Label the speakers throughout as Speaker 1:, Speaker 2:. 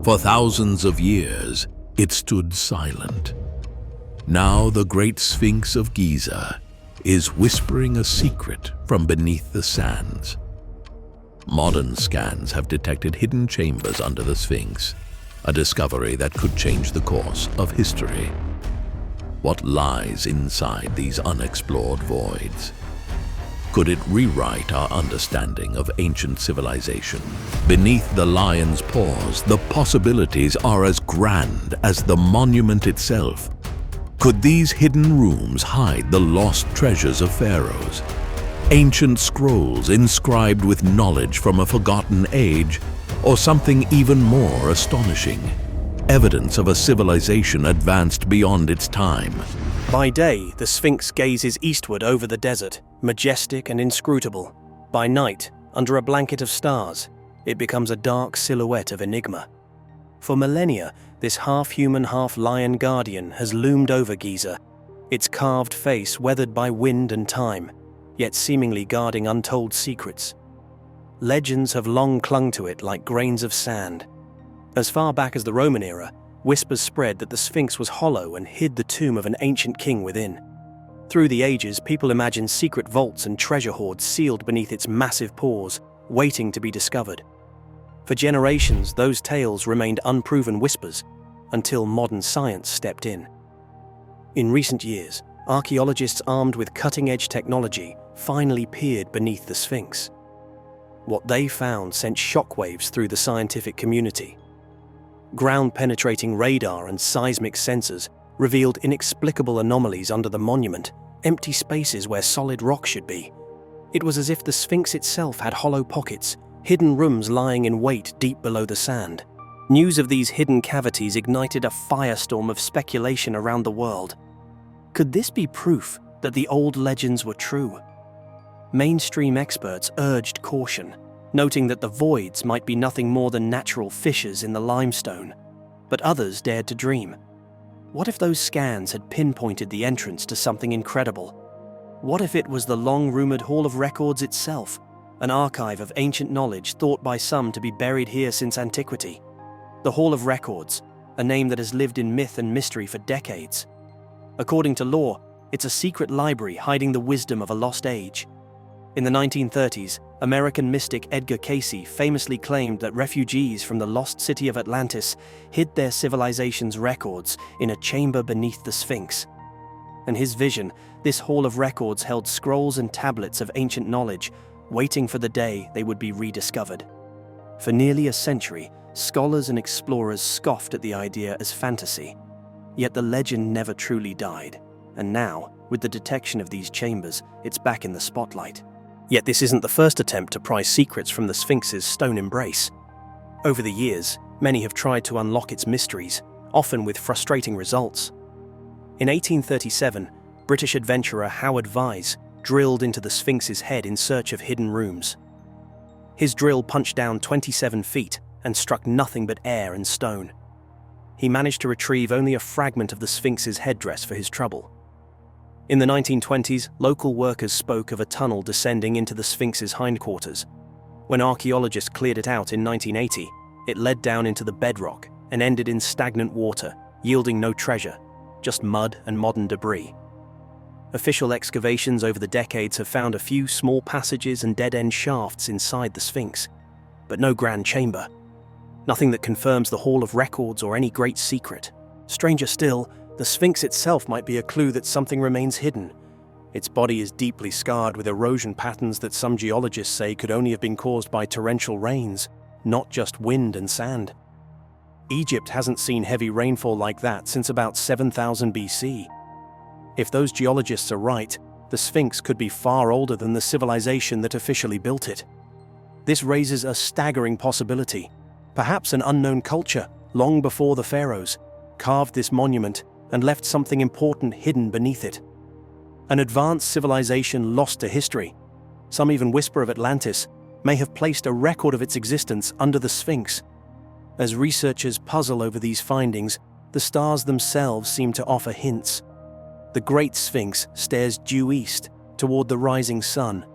Speaker 1: For thousands of years, it stood silent. Now the Great Sphinx of Giza is whispering a secret from beneath the sands. Modern scans have detected hidden chambers under the Sphinx, a discovery that could change the course of history. What lies inside these unexplored voids? Could it rewrite our understanding of ancient civilization? Beneath the lion's paws, the possibilities are as grand as the monument itself. Could these hidden rooms hide the lost treasures of pharaohs? Ancient scrolls inscribed with knowledge from a forgotten age, or something even more astonishing, evidence of a civilization advanced beyond its time.
Speaker 2: By day, the Sphinx gazes eastward over the desert, majestic and inscrutable. By night, under a blanket of stars, it becomes a dark silhouette of enigma. For millennia, this half-human, half-lion guardian has loomed over Giza, its carved face weathered by wind and time, yet seemingly guarding untold secrets. Legends have long clung to it like grains of sand. As far back as the Roman era, whispers spread that the Sphinx was hollow and hid the tomb of an ancient king within. Through the ages, people imagined secret vaults and treasure hoards sealed beneath its massive paws, waiting to be discovered. For generations, those tales remained unproven whispers until modern science stepped in. In recent years, archaeologists armed with cutting-edge technology finally peered beneath the Sphinx. What they found sent shockwaves through the scientific community. Ground-penetrating radar and seismic sensors revealed inexplicable anomalies under the monument, empty spaces where solid rock should be. It was as if the Sphinx itself had hollow pockets, hidden rooms lying in wait deep below the sand. News of these hidden cavities ignited a firestorm of speculation around the world. Could this be proof that the old legends were true? Mainstream experts urged caution, noting that the voids might be nothing more than natural fissures in the limestone, but others dared to dream. What if those scans had pinpointed the entrance to something incredible? What if it was the long-rumored Hall of Records itself, an archive of ancient knowledge thought by some to be buried here since antiquity? The Hall of Records, a name that has lived in myth and mystery for decades. According to lore, it's a secret library hiding the wisdom of a lost age. In the 1930s, American mystic Edgar Cayce famously claimed that refugees from the lost city of Atlantis hid their civilization's records in a chamber beneath the Sphinx. In his vision, this Hall of Records held scrolls and tablets of ancient knowledge, waiting for the day they would be rediscovered. For nearly a century, scholars and explorers scoffed at the idea as fantasy. Yet the legend never truly died, and now, with the detection of these chambers, it's back in the spotlight. Yet this isn't the first attempt to pry secrets from the Sphinx's stone embrace. Over the years, many have tried to unlock its mysteries, often with frustrating results. In 1837, British adventurer Howard Vyse drilled into the Sphinx's head in search of hidden rooms. His drill punched down 27 feet and struck nothing but air and stone. He managed to retrieve only a fragment of the Sphinx's headdress for his trouble. In the 1920s, local workers spoke of a tunnel descending into the Sphinx's hindquarters. When archaeologists cleared it out in 1980, it led down into the bedrock and ended in stagnant water, yielding no treasure, just mud and modern debris. Official excavations over the decades have found a few small passages and dead-end shafts inside the Sphinx, but no grand chamber. Nothing that confirms the Hall of Records or any great secret. Stranger still, the Sphinx itself might be a clue that something remains hidden. Its body is deeply scarred with erosion patterns that some geologists say could only have been caused by torrential rains, not just wind and sand. Egypt hasn't seen heavy rainfall like that since about 7000 BC. If those geologists are right, the Sphinx could be far older than the civilization that officially built it. This raises a staggering possibility. Perhaps an unknown culture, long before the pharaohs, carved this monument and left something important hidden beneath it. An advanced civilization lost to history. Some even whisper of Atlantis may have placed a record of its existence under the Sphinx. As researchers puzzle over these findings, the stars themselves seem to offer hints. The Great Sphinx stares due east, toward the rising sun.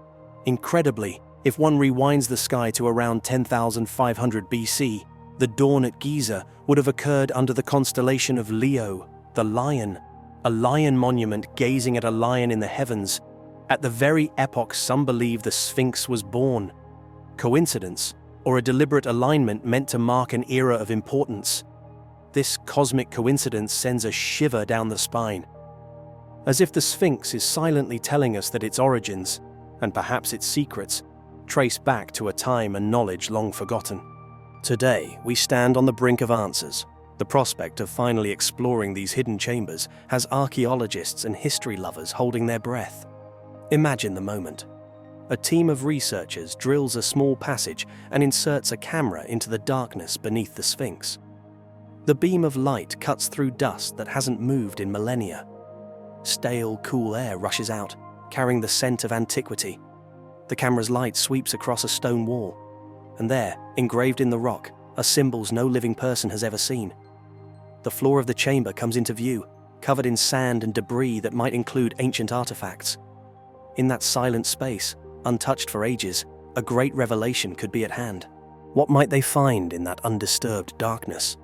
Speaker 2: Incredibly, if one rewinds the sky to around 10,500 BC, The dawn at Giza would have occurred under the constellation of Leo, the lion, a lion monument gazing at a lion in the heavens, at the very epoch some believe the Sphinx was born. Coincidence, or a deliberate alignment meant to mark an era of importance? This cosmic coincidence sends a shiver down the spine, as if the Sphinx is silently telling us that its origins, and perhaps its secrets, trace back to a time and knowledge long forgotten. Today, we stand on the brink of answers. The prospect of finally exploring these hidden chambers has archaeologists and history lovers holding their breath. Imagine the moment. A team of researchers drills a small passage and inserts a camera into the darkness beneath the Sphinx. The beam of light cuts through dust that hasn't moved in millennia. Stale, cool air rushes out, carrying the scent of antiquity. The camera's light sweeps across a stone wall, and there, engraved in the rock, are symbols no living person has ever seen. The floor of the chamber comes into view, covered in sand and debris that might include ancient artifacts. In that silent space, untouched for ages, a great revelation could be at hand. What might they find in that undisturbed darkness?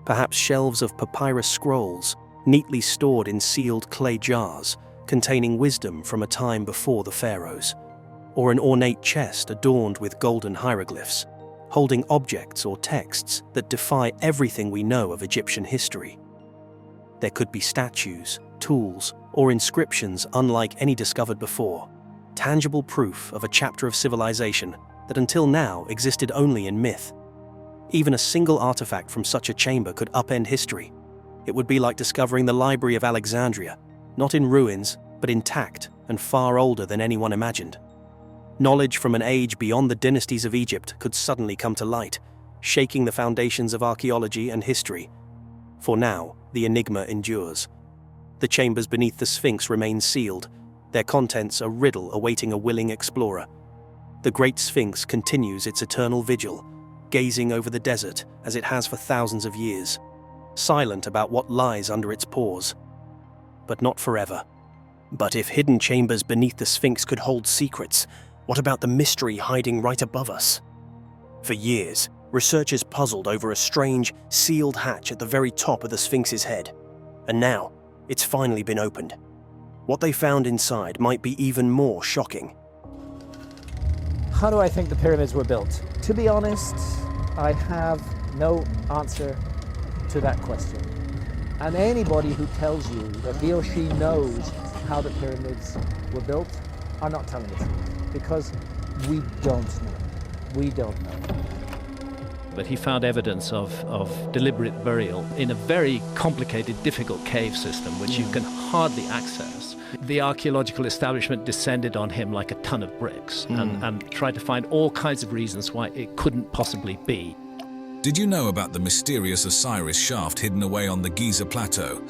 Speaker 2: Perhaps shelves of papyrus scrolls, neatly stored in sealed clay jars, containing wisdom from a time before the pharaohs, or an ornate chest adorned with golden hieroglyphs, holding objects or texts that defy everything we know of Egyptian history. There could be statues, tools, or inscriptions unlike any discovered before, tangible proof of a chapter of civilization that until now existed only in myth. Even a single artifact from such a chamber could upend history. It would be like discovering the Library of Alexandria, not in ruins, but intact and far older than anyone imagined. Knowledge from an age beyond the dynasties of Egypt could suddenly come to light, shaking the foundations of archaeology and history. For now, the enigma endures. The chambers beneath the Sphinx remain sealed, their contents a riddle awaiting a willing explorer. The Great Sphinx continues its eternal vigil, gazing over the desert as it has for thousands of years, silent about what lies under its paws. But not forever. But if hidden chambers beneath the Sphinx could hold secrets, what about the mystery hiding right above us? For years, researchers puzzled over a strange, sealed hatch at the very top of the Sphinx's head. And now, it's finally been opened. What they found inside might be even more shocking.
Speaker 3: How do I think the pyramids were built? To be honest, I have no answer to that question. And anybody who tells you that he or she knows how the pyramids were built are not telling the truth, because we don't know. We don't know.
Speaker 4: But he found evidence of deliberate burial in a very complicated, difficult cave system, which you can hardly access. The archaeological establishment descended on him like a ton of bricks and tried to find all kinds of reasons why it couldn't possibly be.
Speaker 5: Did you know about the mysterious Osiris shaft hidden away on the Giza Plateau?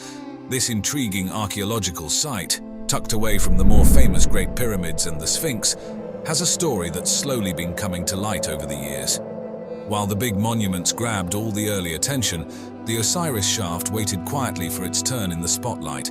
Speaker 5: This intriguing archaeological site, tucked away from the more famous Great Pyramids and the Sphinx, has a story that's slowly been coming to light over the years. While the big monuments grabbed all the early attention, the Osiris shaft waited quietly for its turn in the spotlight.